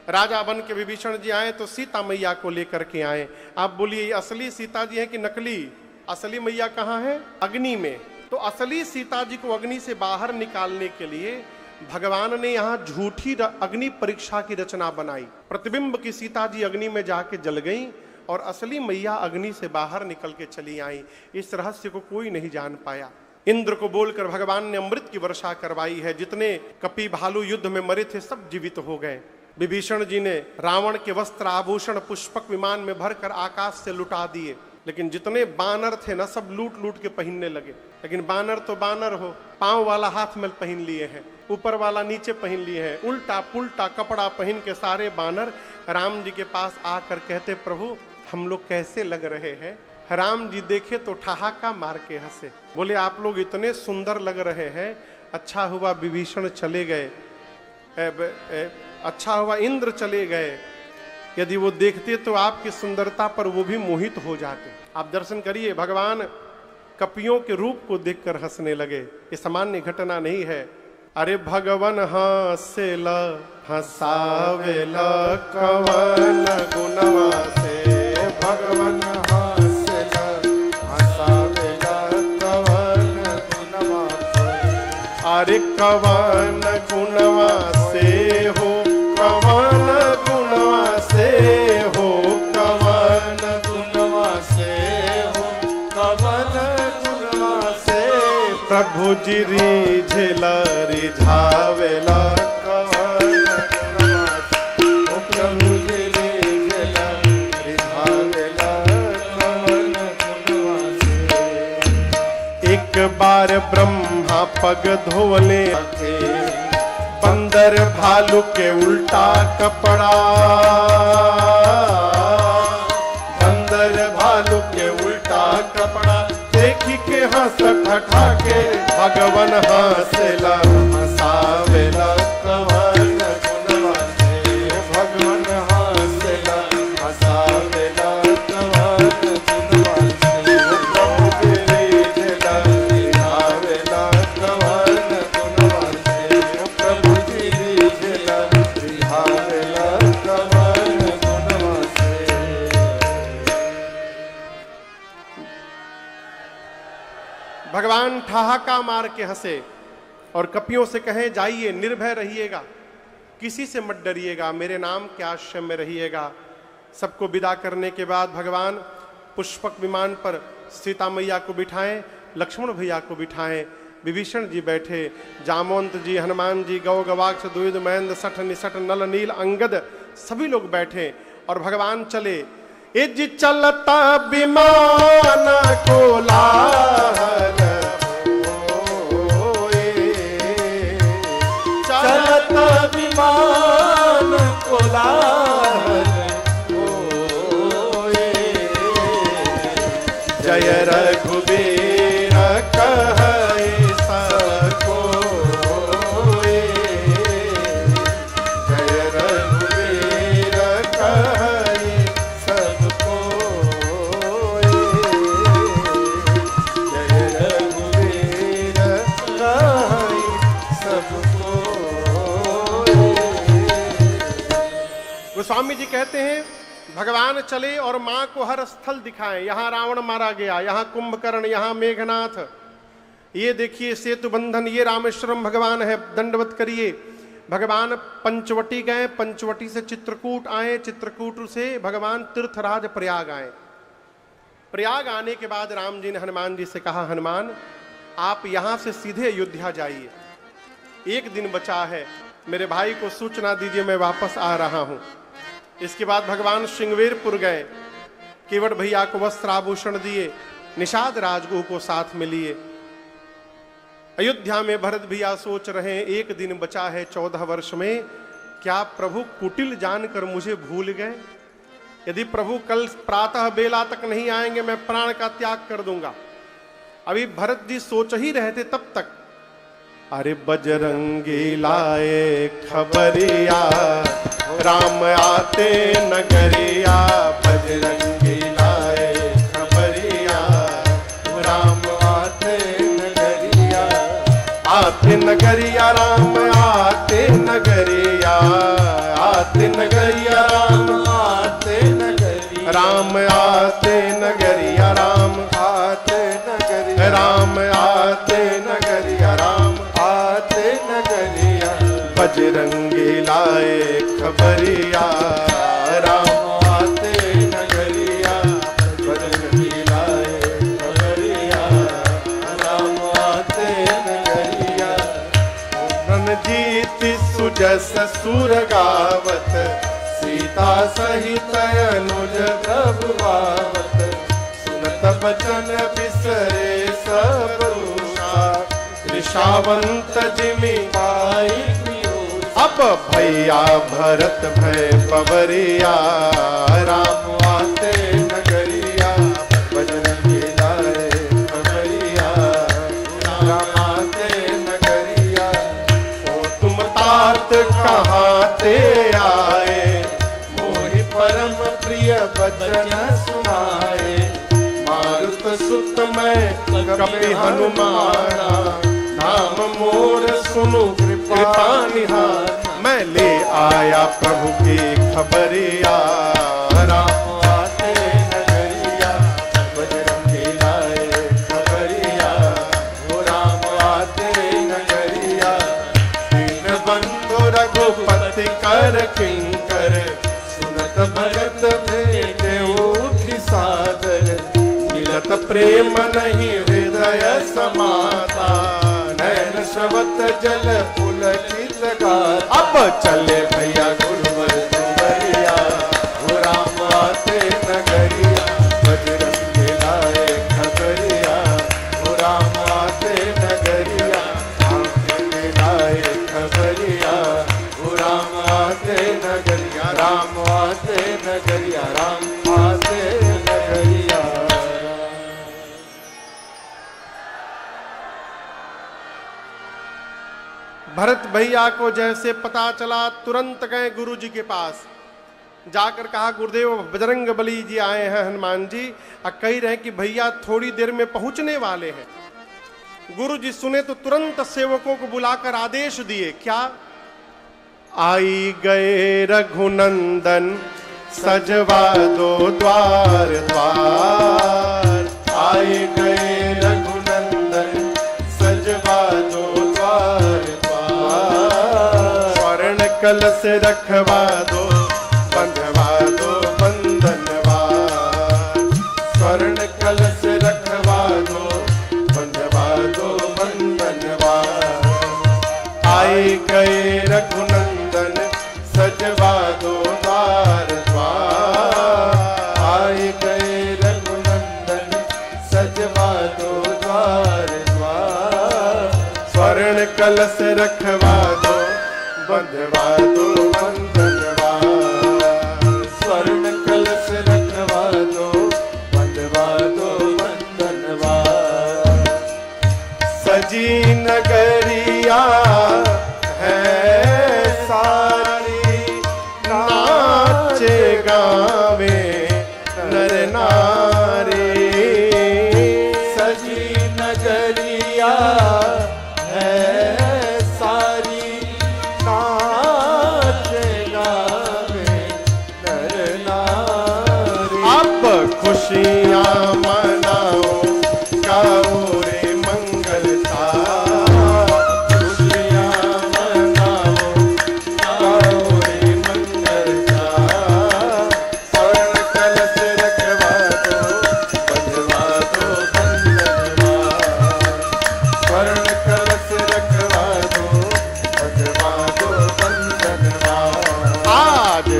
राजा बन के विभीषण जी आए तो सीता मैया को लेकर के आए। आप बोलिए असली सीता जी है कि नकली? असली मैया कहाँ है? अग्नि में। तो असली सीता जी को अग्नि से बाहर निकालने के लिए भगवान ने यहाँ झूठी अग्नि परीक्षा की रचना बनाई। प्रतिबिंब की सीता जी अग्नि में जाके जल गई और असली मैया अग्नि से बाहर निकल के चली आई। इस रहस्य को कोई नहीं जान पाया। इंद्र को बोलकर भगवान ने अमृत की वर्षा करवाई है। जितने कपि भालू युद्ध में मरे थे सब जीवित हो गए। विभीषण जी ने रावण के वस्त्र आभूषण पुष्पक विमान में भरकर आकाश से लुटा दिए, लेकिन जितने बानर थे ना सब लूट लूट के पहनने लगे। लेकिन बानर तो बानर हो, पांव वाला हाथ में पहन लिए हैं, ऊपर वाला नीचे पहन लिए हैं, उल्टा पुल्टा कपड़ा पहन के सारे बानर राम जी के पास आकर कहते प्रभु हम लोग कैसे लग रहे हैं? राम जी देखे तो ठहाका मार के हंसे, बोले आप लोग इतने सुंदर लग रहे हैं, अच्छा हुआ विभीषण चले गए, अच्छा हुआ इंद्र चले गए, यदि वो देखते तो आपकी सुंदरता पर वो भी मोहित हो जाते। आप दर्शन करिए, भगवान कपियों के रूप को देखकर हंसने लगे। ये सामान्य घटना नहीं है। अरे भगवान हंसेला हंसावेला कवन गुणवा से, भगवान हंसेला हंसावेला कवन गुणवा से, अरे कवन गुणवा से हो, कवन गुणवा से हो, कवन गुणवा से हो, कवन गुणवा से प्रभु जी रिझेला रिझावेला कवन गुणवा से, ओ प्रभु जी रिझेला रिझावेला कवन गुणवा से। एक बार ब्रह्मा पग धोले थे, बंदर भालू के उल्टा कपड़ा, बंदर भालू के उल्टा कपड़ा देखी के हंस ठठा के, भगवान हंसेला हंसावेला कवन गुणवा से, भगवान हंसेला हंसावेला कवन गुणवा से, प्रभु जी रिझेला रिझावेला कवन गुणवा से, प्रभु जी रिझेला रिझावेला कवन गुणवा से। भगवान ठहाका मार के हंसे और कपियों से कहे जाइए निर्भय रहिएगा, किसी से मत डरिएगा, मेरे नाम के आश्रम में रहिएगा। सबको विदा करने के बाद भगवान पुष्पक विमान पर सीता मैया को बिठाएं, लक्ष्मण भैया को बिठाएं, विभीषण जी बैठे, जामवंत जी, हनुमान जी, गौ गवाक्ष द्विविध महेंद्र सठ निसठ नल नील अंगद सभी लोग बैठे और भगवान चले। ए जी चलता विमान को लाहल होए, चलता विमान को लाहल होए, जय रघुवीर कहै सबको होए, जय रघुवीर कहै सबको होए, जय रघुवीर कहै सबको होए। गोस्वामी जी कहते हैं भगवान चले और मां को हर स्थल दिखाएं। यहां रावण मारा गया, यहां कुंभकर्ण, यहां मेघनाथ, ये देखिए सेतु बंधन, ये रामेश्वरम भगवान है, दंडवत करिए। भगवान पंचवटी गए, पंचवटी से चित्रकूट आए, चित्रकूट से भगवान तीर्थराज प्रयाग आए। प्रयाग आने के बाद राम जी ने हनुमान जी से कहा हनुमान आप यहां से सीधे अयोध्या जाइए, एक दिन बचा है, मेरे भाई को सूचना दीजिए मैं वापस आ रहा हूं। इसके बाद भगवान श्रृंगवेरपुर गए, केवट भैया को वस्त्र आभूषण दिए, निषाद राजगुह को साथ में लिए। अयोध्या में भरत भैया सोच रहे हैं एक दिन बचा है 14 वर्ष में, क्या प्रभु कुटिल जानकर मुझे भूल गए? यदि प्रभु कल प्रातः बेला तक नहीं आएंगे मैं प्राण का त्याग कर दूंगा। अभी भरत जी सोच ही रहे थे तब तक अरे बजरंगी लाए खबरिया, राम आते नगरिया, बजरंगी लाए खबरिया, राम आते नगरिया, आते नगरिया नगरिया राम आते नगरिया, आते नगरिया राम आते नगरिया, राम आते नगरिया राम आते नगरिया, राम आते नगरिया राम आते नगरिया, बजरंगी लाए खबरिया राम आते नगरिया, बजरंगी लाए खबरिया राम आते नगरिया। रणजीत सुजस सुर गावत, सीता सहित अनुज प्रभु आवत, सुनत बचन बिसरे सब रूषा, त्रिषावंत जिमि पाई अब भैया भरत भय पवरिया राम आते नगरिया, बजरंगी लाए खबरिया राम आते नगरिया। ओ तुम तात कहाँ ते आए, मोहि परम प्रिय वचन सुनाए, मारुत सुत मैं कपि हनुमाना, नाम मोर सुनु कृपा निहार, मैं ले आया प्रभु की खबरिया राम आते नगरिया, बजरंगी लाए खबरिया वो राम आते नगरिया। दीन बंधु रघुपति कर किंकर, सुनत भगत भेटे उठि सादर, मिलत प्रेम नहीं हृदय समाता, नैन स्रवत जल पुलकित गार। अब चले भैया गुरुवर दुवरिया, वो राम आते नगरिया, बजरंगी लाए खबरिया वो राम आते नगरिया, बजरंगी लाए खबरिया वो राम आते नगरिया, राम आते नगरिया, राम आते नगरिया। भरत भैया को जैसे पता चला तुरंत गए गुरु जी के पास, जाकर कहा गुरुदेव बजरंग बली जी आए हैं हनुमान जी, कह रहे हैं कि भैया थोड़ी देर में पहुंचने वाले हैं। गुरु जी सुने तो तुरंत सेवकों को बुलाकर आदेश दिए, क्या? आई गए रघुनंदन सजवा दो द्वार द्वार, आई गए रघुनंदन सजवा दो द्वार द्वार, स्वर्ण कलश रखवा दो बंधवा दो बंधनवार, स्वर्ण कलश रखवा दो बंधवा दो बंधनवार, आई गए रघुनंदन सजवा दो द्वार द्वार, आई गए रघुनंदन सजवा दो द्वार द्वार, स्वर्ण कलश रखवा दो बंधवा दो बंधनवार, स्वर्ण कलश रखवा दो बंधवा दो बंधनवार। सजी नगरिया है सारी, नाचे गावे नर नारी, सजी नगरिया है सारी, नाचे गावे नर नारी। अब खुशियाँ मनाओ गाओ रे मंगलता,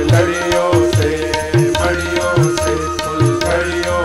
लड़ियों से बड़ियों से फुलझड़ियों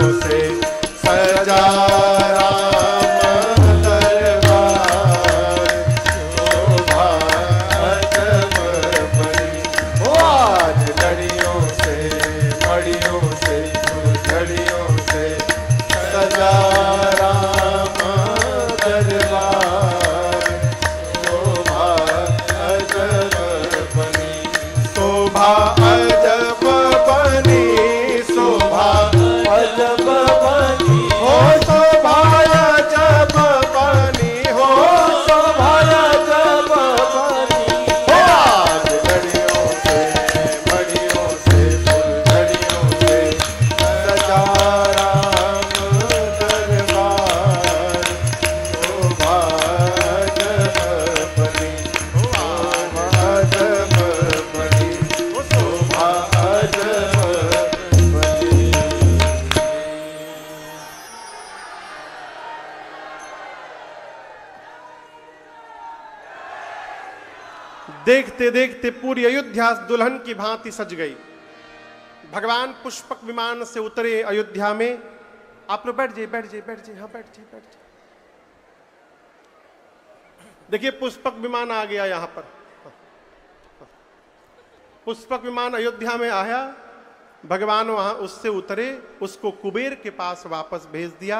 देखते देखते पूरी अयोध्या दुल्हन की भांति सज गई। भगवान पुष्पक विमान से उतरे अयोध्या में। आप लोग बैठ जाइए, बैठ जाइए, बैठ जाइए, हाँ बैठ जाइए, बैठ जाइए। देखिए पुष्पक विमान आ गया यहां पर। पुष्पक विमान अयोध्या में आया, भगवान वहां उससे उतरे, उसको कुबेर के पास वापस भेज दिया।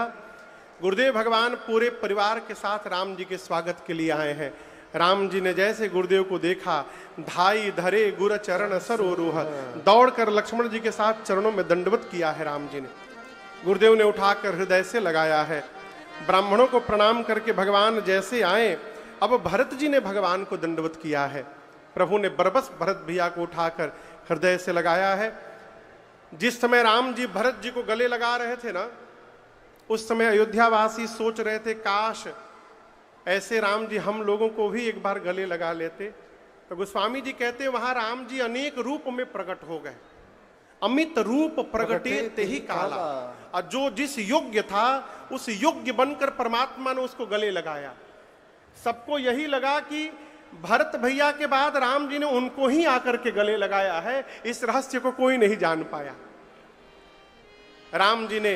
गुरुदेव भगवान पूरे परिवार के साथ राम जी के स्वागत के लिए आए हैं। राम जी ने जैसे गुरुदेव को देखा, धाई धरे गुर चरण सरोरोह, दौड़कर लक्ष्मण जी के साथ चरणों में दंडवत किया है राम जी ने। गुरुदेव ने उठाकर हृदय से लगाया है। ब्राह्मणों को प्रणाम करके भगवान जैसे आए, अब भरत जी ने भगवान को दंडवत किया है। प्रभु ने बरबस भरत भैया को उठाकर हृदय से लगाया है। जिस समय राम जी भरत जी को गले लगा रहे थे ना, उस समय अयोध्यावासी सोच रहे थे काश ऐसे राम जी हम लोगों को भी एक बार गले लगा लेते। तो गोस्वामी जी कहते वहां राम जी अनेक रूप में प्रकट हो गए। अमित रूप प्रगटे ते ही काला, और जो जिस योग्य था उस योग्य बनकर परमात्मा ने उसको गले लगाया। सबको यही लगा कि भरत भैया के बाद राम जी ने उनको ही आकर के गले लगाया है। इस रहस्य को कोई नहीं जान पाया। राम जी ने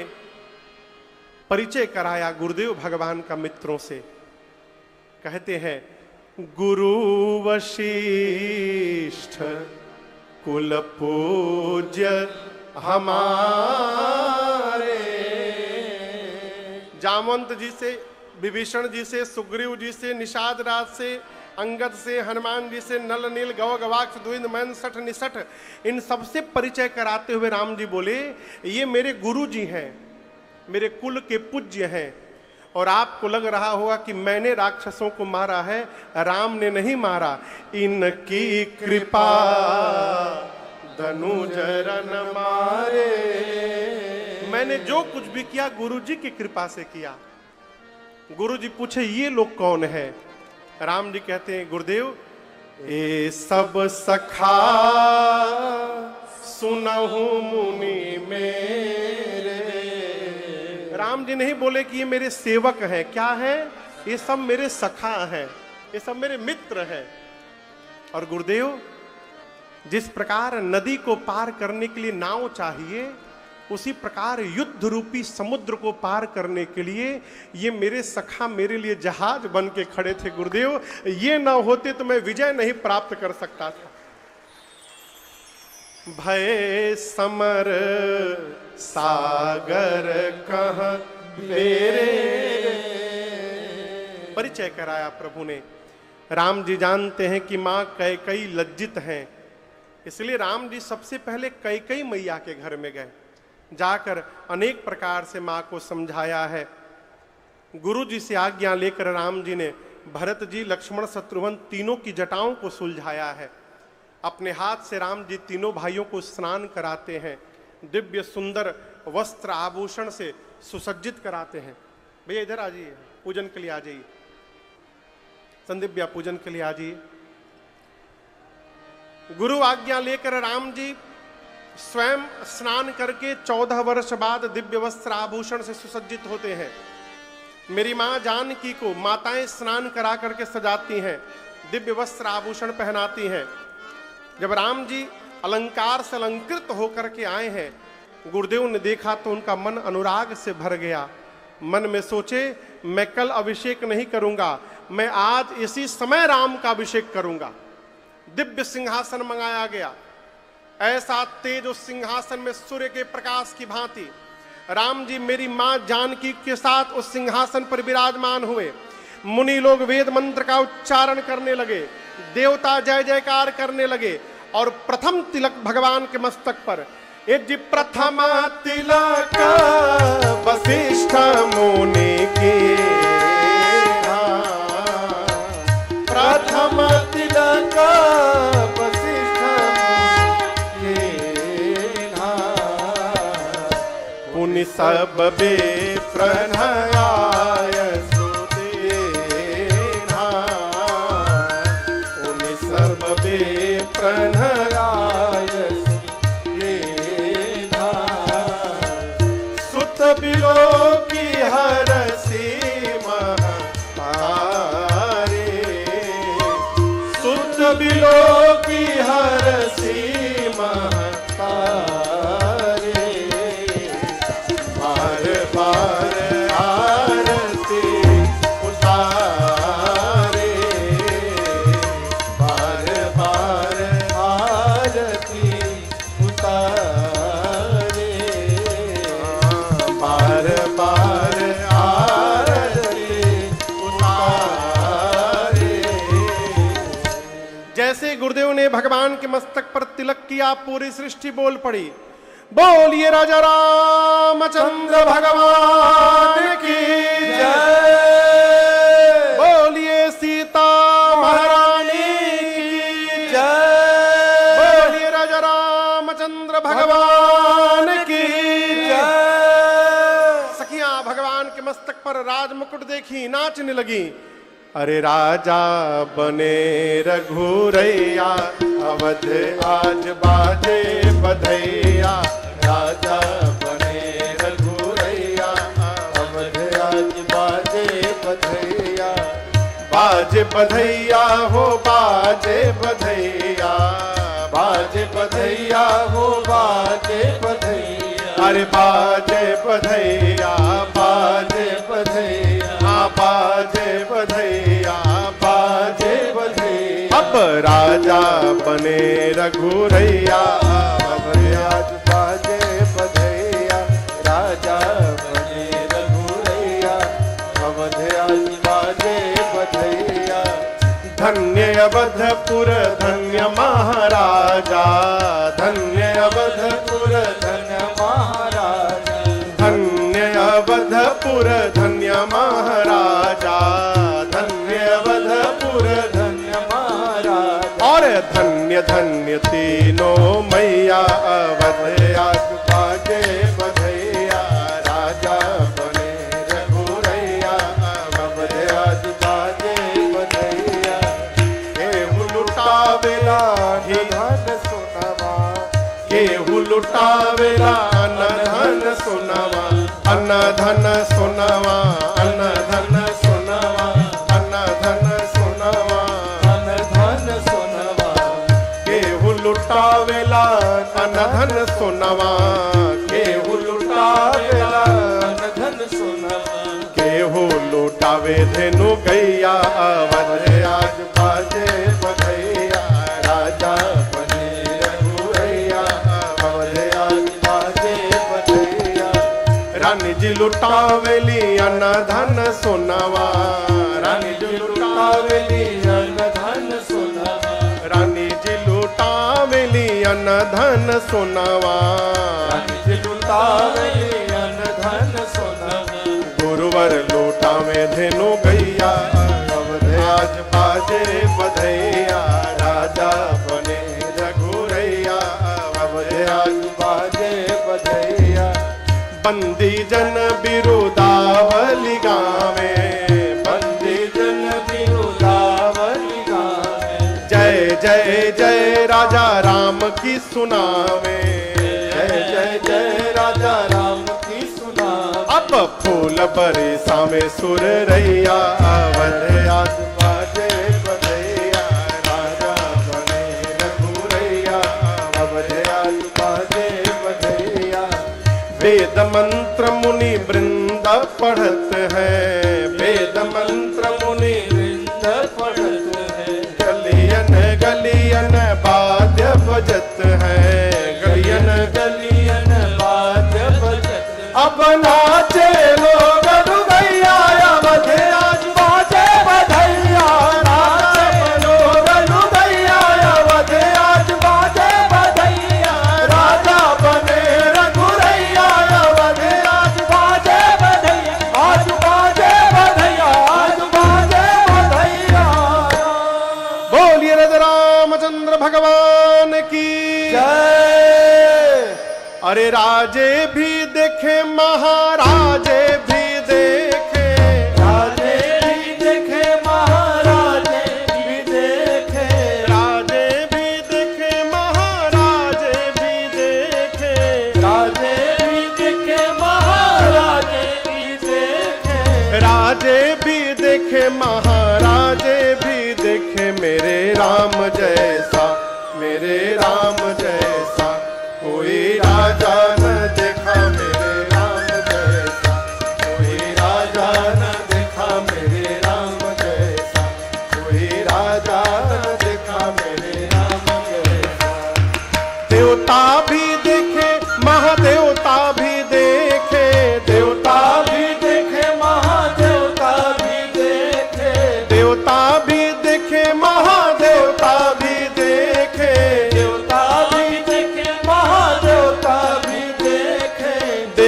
परिचय कराया गुरुदेव भगवान का मित्रों से। कहते हैं गुरु वशिष्ठ कुल पूज्य हमारे, जामवंत जी से, विभीषण जी से, सुग्रीव जी से, निषाद राज से, अंगद से, हनुमान जी से, नल नील गव गवाक्ष द्विंद मैन सठ निसठ, इन सबसे परिचय कराते हुए राम जी बोले ये मेरे गुरु जी हैं, मेरे कुल के पूज्य हैं। और आपको लग रहा होगा कि मैंने राक्षसों को मारा है, राम ने नहीं मारा। इनकी कृपा धनुजरन मारे, मैंने जो कुछ भी किया गुरु जी की कृपा से किया। गुरु जी पूछे ये लोग कौन है? राम जी कहते हैं गुरुदेव ये सब सखा सुनहु मुनि मेरे। राम जी नहीं बोले कि ये मेरे सेवक हैं, क्या है? ये सब मेरे सखा हैं, ये सब मेरे मित्र हैं। और गुरुदेव जिस प्रकार नदी को पार करने के लिए नाव चाहिए, उसी प्रकार युद्ध रूपी समुद्र को पार करने के लिए ये मेरे सखा मेरे लिए जहाज बन के खड़े थे। गुरुदेव ये ना होते तो मैं विजय नहीं प्राप्त कर सकता था। भय समर सागर कहाँ मेरे, परिचय कराया प्रभु ने। राम जी जानते हैं कि माँ कैकेयी लज्जित हैं, इसलिए राम जी सबसे पहले कैकेयी मैया के घर में गए, जाकर अनेक प्रकार से माँ को समझाया है। गुरु जी से आज्ञा लेकर राम जी ने भरत जी, लक्ष्मण, शत्रुघ्न तीनों की जटाओं को सुलझाया है। अपने हाथ से राम जी तीनों भाइयों को स्नान कराते हैं, दिव्य सुंदर वस्त्र आभूषण से सुसज्जित कराते हैं। भैया इधर आ जाइए, पूजन के लिए आ जाइए। संदीप भैया पूजन के लिए आ जाइए। गुरु आज्ञा लेकर राम जी स्वयं स्नान करके 14 वर्ष बाद दिव्य वस्त्र आभूषण से सुसज्जित होते हैं। मेरी माँ जानकी को माताएं स्नान करा करके सजाती हैं, दिव्य वस्त्र आभूषण पहनाती हैं। जब राम जी अलंकार से अलंकृत होकर के आए हैं, गुरुदेव ने देखा तो उनका मन अनुराग से भर गया। मन में सोचे मैं कल अभिषेक नहीं करूंगा, मैं आज इसी समय राम का अभिषेक करूंगा। दिव्य सिंहासन मंगाया गया, ऐसा तेज उस सिंहासन में सूर्य के प्रकाश की भांति राम जी मेरी मां जानकी के साथ उस सिंहासन पर विराजमान हुए। मुनि लोग वेद मंत्र का उच्चारण करने लगे, देवता जय जयकार करने लगे, और प्रथम तिलक भगवान के मस्तक पर यदि प्रथम तिलक वशिष्ठ मुनि के, प्रथम तिलक पुनि सब प्रणयाय सुदेना, पुनि सब प्रणयाय सुदेना। सुत बिलोकी हरसि महतारे, सुत बिलो महतारे, बार बार आरती उतारे, बार बार आरती उतारे, बार बार आरती उतारे। जैसे गुरुदेव ने भगवान के मस्तक पर तिलक किया, पूरी सृष्टि बोल पड़ी, बोलिए राजा रामचंद्र भगवान की जय, बोलिए सीता महारानी की जय, बोलिए राजा रामचंद्र भगवान की जय। सखियां भगवान के मस्तक पर राजमुकुट देखी, नाचने लगी। अरे राजा बने रघुरैया, अवध आज बाजे बधैया, राजा बने रघुरैया, अवध आज बाजे बधैया, बाजे बधैया हो बाजे बधैया, बाजे बधैया हो बाजे बधैया, अरे बाजे बधैया, बाजे बधैया, हाँ बाजे बधैया, बाजे बधैया। अब राजा बने रघुरैया, अवध आज बाजे बधैया, राजा बने रघुरैया, अवध आज बाजे बधैया। धन्य अवधपुर धन्य महाराजा, धन्य अवधपुर धन्य महाराजा, धन्य अवधपुर धन्य महाराजा, धन्य अवधपुर धन्य महाराजा। और धन्य धन्य तीनों मैया, अवध आज बाजे बधैया, राजा बने रघुरैया, अवध आज बाजे बधैया। केहू लुटावेला ही धन सोनवा, केहू लुटावेला अन्न धन सोनवा, अन्न धन सोनवा, अन्न धन सोनवा, अन्न धन सोनवा, धन धन सोनवा। केहू लुटावेला अन्न धन सोनवा, केहू लुटावेला धन सोनवा, केहू लुटावे धेनु गैया, अवध आज बाजे बधैया, राजा बने रघुरैया, अवध आज बाजे बधैया। रानी जी लुटावेली अन्न धन सोनवा, रानी जी लुटावेली अन्न धन सोनवा, रानी जी लुटावेली अन्न धन सोनवा, रानी लुटावेली अन्न धन सोनवा। गुरुवर लुटावे धेनु गैया, अवध आज बाजे बधैया, राजा बने रघुरैया, अवध आज बाजे बधैया। बंदी जन बिरुदावली गावे, बंदी जन बिरुदावली गावे, जय जय जय राजा राम की सुनावे, जय जय जय राजा राम की सुनावे। अब फूल बरसा में सुर रैया, अवध आज बाजे बधैया, राजा बने रघुरैया, अवध आज बाजे बधैया। वेद मंत्र मुनि वृंद पढ़त है, वेद मंत्र मुनि वृंद पढ़त है, गलियन गलियन वाद्य बजत है, गलियन गलियन वाद्य बजत। अब नाचे लोग रुगैया, अवध आज बाजे बधैया, नाचे लोग रुगैया, अवध आज बाजे बधैया, राजा बने रघुरैया, अवध आज बाजे बधैया, आज बाजे बधैया, आज बाजे बधैया। बोलिए राजा रामचंद्र भगवान की जय। अरे राजे भी देखे महाराजे भी देखे, राजे भी देखे महाराजे भी देखे, राजे भी देखे महाराजे भी देखे, राजे भी देखे महाराजे भी देखे, राजे भी देखे महाराजे भी देखे, मेरे राम जैसा, मेरे राम जैसा,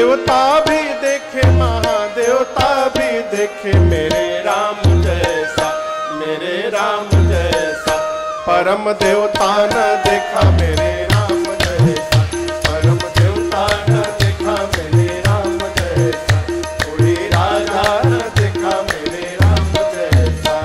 देवता भी देखे, महादेवता भी देखे मेरे राम जैसा, मेरे राम जैसा, परम देवता न देखा मेरे राम जैसा, परम देवता न देखा मेरे राम जैसा, कोई राजा न देखा मेरे राम जैसा।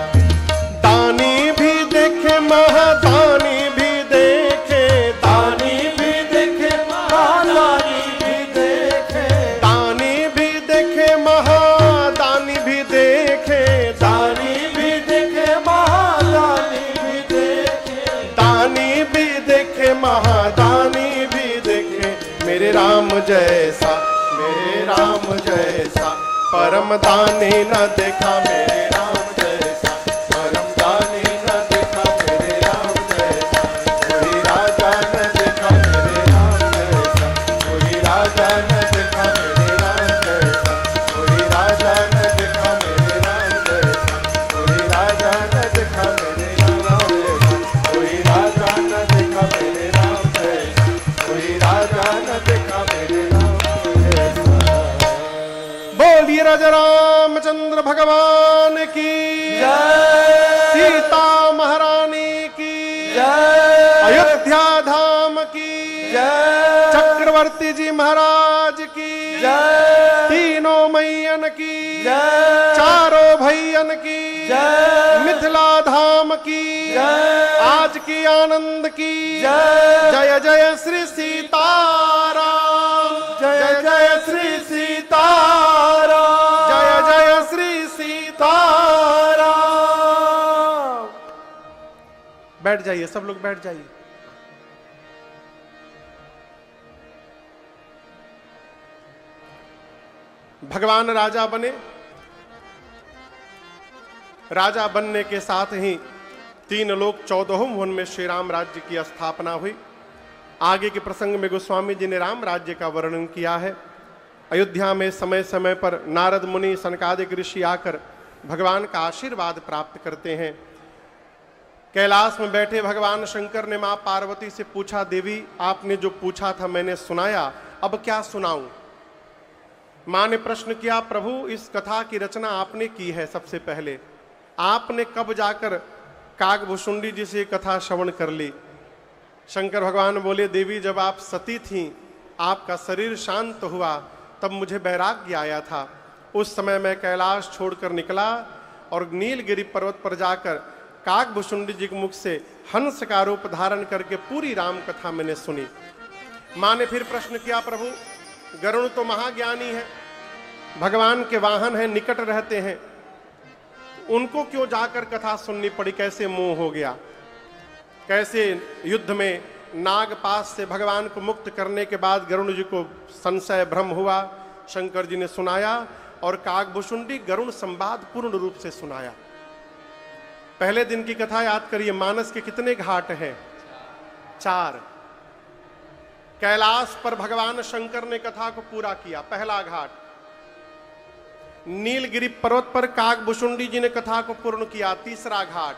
दानी भी देखे, महादानी भी देखे, दानी भी देखे, महादानी भी देखे, दानी भी देखे, महादानी भी देखे, दानी भी देखे, महादानी भी देखे, दानी भी देखे, महादानी भी देखे मेरे राम जैसा, मेरे राम जैसा, परम दानी न देखा मेरे राम जैसा, परम दानी न देखा मेरे राम जैसा, कोई राजा न देखा मेरे राम जैसा, कोई राजा न देखा मेरे राम जैसा, कोई राजा न देखा मेरे राम जैसा, कोई राजा न देखा मेरे राम जैसा, कोई राजा न देखा मेरे राम जैसा, कोई राजा न देखा मेरे राम जैसा। बोलिए राजा रामचंद्र भगवान की जय, सीता महारानी की जय, अयोध्या धाम की जय, चक्रवर्ती जी महाराज की जय, तीनों मैयन की जय, चारों भैयन की जय, मिथिला धाम की जय, आज की आनंद की जय, जय जय श्री सीताराम, जय जय श्री सीताराम, जय जय श्री सीताराम। बैठ जाइए, सब लोग बैठ जाइए। भगवान राजा बने। राजा बनने के साथ ही 3 लोक 14 भुवन में श्री राम राज्य की स्थापना हुई। आगे के प्रसंग में गोस्वामी जी ने राम राज्य का वर्णन किया है। अयोध्या में समय समय पर नारद मुनि, सनकादिक ऋषि आकर भगवान का आशीर्वाद प्राप्त करते हैं। कैलाश में बैठे भगवान शंकर ने मां पार्वती से पूछा, देवी आपने जो पूछा था मैंने सुनाया, अब क्या सुनाऊं? मां ने प्रश्न किया, प्रभु इस कथा की रचना आपने की है, सबसे पहले आपने कब जाकर काकभुशुंडी जी से कथा श्रवण कर ली? शंकर भगवान बोले, देवी जब आप सती थीं, आपका शरीर शांत हुआ, तब मुझे वैराग्य आया था। उस समय मैं कैलाश छोड़कर निकला और नीलगिरी पर्वत पर जाकर काकभुशुंडी जी के मुख से हंस का रूप धारण करके पूरी राम कथा मैंने सुनी। मां ने फिर प्रश्न किया, प्रभु गरुड़ तो महाज्ञानी है, भगवान के वाहन हैं, निकट रहते हैं, उनको क्यों जाकर कथा सुननी पड़ी? कैसे मोह हो गया? कैसे युद्ध में नागपाश से भगवान को मुक्त करने के बाद गरुड़ जी को संशय भ्रम हुआ? शंकर जी ने सुनाया और काकभुशुंडी गरुड़ संवाद पूर्ण रूप से सुनाया। पहले दिन की कथा याद करिए, मानस के कितने घाट हैं? 4। कैलाश पर भगवान शंकर ने कथा को पूरा किया, पहला घाट। नीलगिरी पर्वत पर काकभुशुंडी जी ने कथा को पूर्ण किया, तीसरा घाट।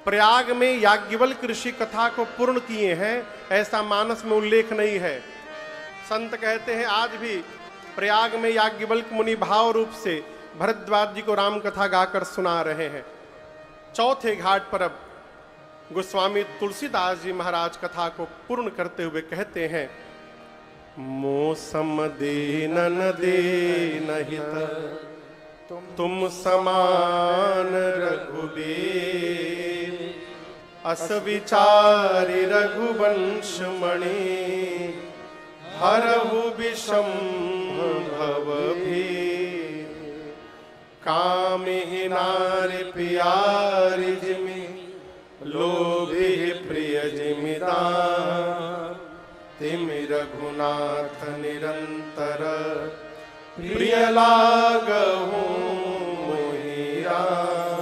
प्रयाग में याज्ञवल्क्य ऋषि कथा को पूर्ण किए हैं, ऐसा मानस में उल्लेख नहीं है। संत कहते हैं आज भी प्रयाग में याज्ञवल्क्य मुनि भाव रूप से भरद्वाज जी को राम कथा गाकर सुना रहे हैं। चौथे घाट पर अब गोस्वामी तुलसीदास जी महाराज कथा को पूर्ण करते हुए कहते हैं, मौसम दीनन दीनहित तुम समान रघुबीर, अस विचारि रघुवंश मणि, हरहु विषम भव भीर, कामिहि नारि प्यारि जिमि, लोभी प्रिय जिमिदान, तिमि रघुनाथ निरंतर, प्रिय लागहु मोहि राम।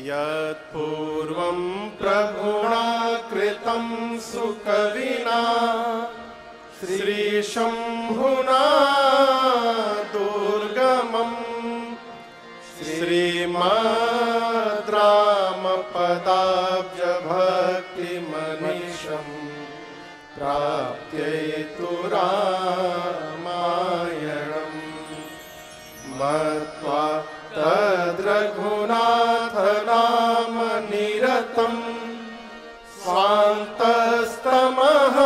यत्पूर्वं प्रभुणा कृतं सुकविना, श्रीशंभुना दुर्गमं, श्रीमद् रामपदाब्ज भक्तिमनीषम्, प्राप्त्येतु रामायणम् मत्वा तद्रघुनाथ नाम निरतम् स्वान्तस्तमः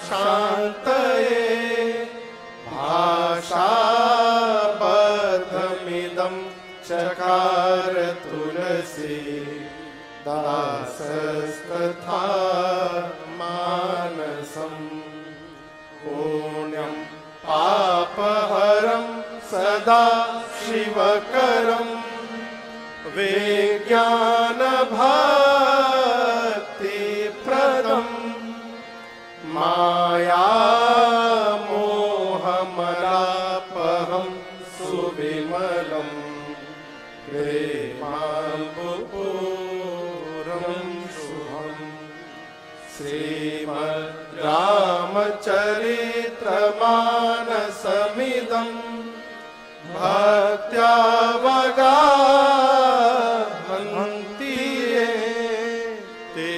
शान्तये भाषाबद्धमिदं चकार तुलसी दासस्तथा मानसम् पुण्यं पापहरं सदा शिवकरं विज्ञानभक्तिप्रदम् मायामोहमलापहं सुविमलम् प्रेमाम्बुपूरं शुभम् श्रीमद्रामचरित्रमानसमिदम् भक्त्यावगाहन्ति ये ते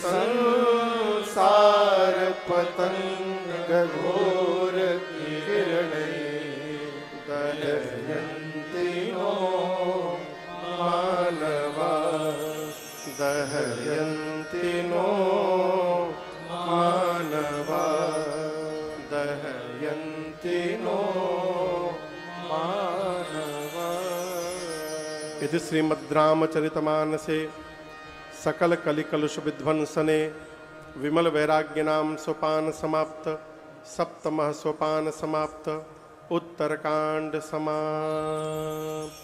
संसार पतंगघोर किरणे दहयन्ति नो मानवा दहयन्ति नो मानवा दहयन्ति नो मानवा। इति श्रीमद्रामचरितमानसे सकल कलिकलुष विध्वंसने विमल वैराग्य नाम सोपान समाप्त सप्तमः सोपान समाप्त उत्तरकांड समाप्त।